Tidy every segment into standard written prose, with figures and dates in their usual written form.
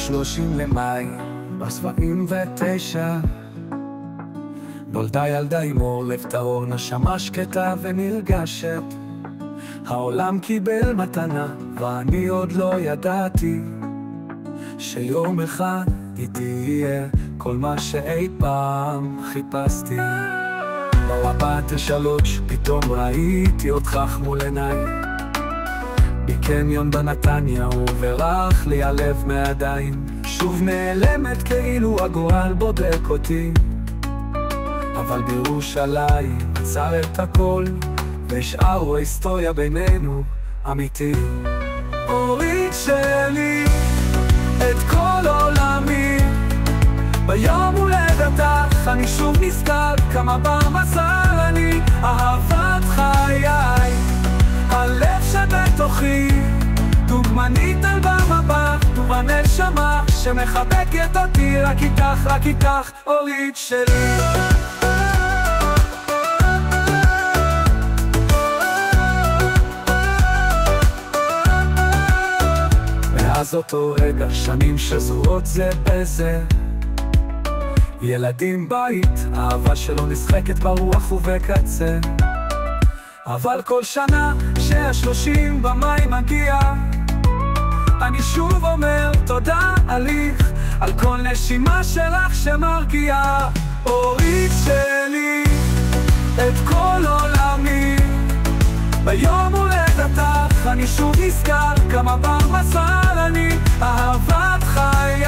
30 למאי, ב-79 נולדה ילדה עם אור לב טהור, נשמה שקטה ונרגשת. העולם קיבל מתנה, ואני עוד לא ידעתי שיום אחד היא תהיה כל מה שאי פעם חיפשתי. במבט השלוש פתאום ראיתי אותך מול עיניי, בקניון בנתניה, וברח לי הלב מהידיים. שוב נעלמת כאילו הגורל בודק אותי, אבל בירושלים עצר את הכל, והשאר ההיסטוריה בינינו אמיתי. אורית שלי, את כל עולמי, ביום הולדתך אני שוב נזכר כמה במזל אני אהבת חיי. הלב שבתוכי, דוגמנית על במבט, ובנשמה שמחבקת אותי, רק איתך, רק איתך, אורית שלי. מאז אותו רגע, שנים שזורות זה בזה, ילדים בית, אהבה שלא נשחקת ברוח ובקצה. אבל כל שנה שה30 במאי מגיע, אני שוב אומר תודה עליך, על כל נשימה שלך שמרגיעה. אורית שלי, את כל עולמי, ביום הולדתך אני שוב נזכר כמה במזל אני אהבת חיי.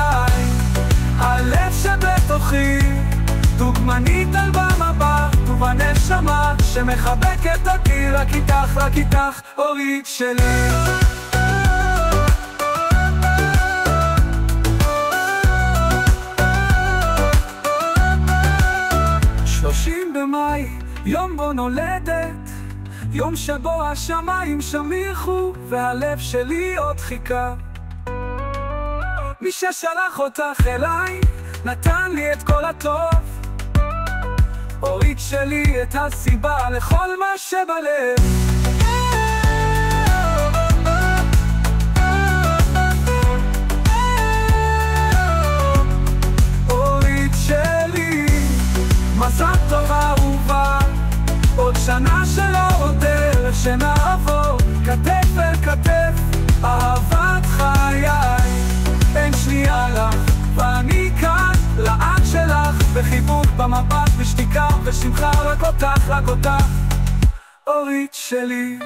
הלב שבתוכי, דוגמנית על במבט, ובנשמה שמחבקת אותי, רק איתך, רק איתך, אורית שלי. 30 במאי, יום בו נולדת, יום שבו השמיים שמיכו והלב שלי עוד חיכה. מי ששלח אותך אליי נתן לי את כל הטוב, אורית שלי, את הסיבה לכל מה שבלב. אורית שלי, מזל טוב אהובה, עוד שנה שלא עוד דרך שנעבור, כתף אל כתף, אהבת חיי. אין שנייה לך, ואני כאן לעד שלך, בחיבוק במבט, בשתיקה ושמחה, רק אותך, רק אותך, אורית שלי.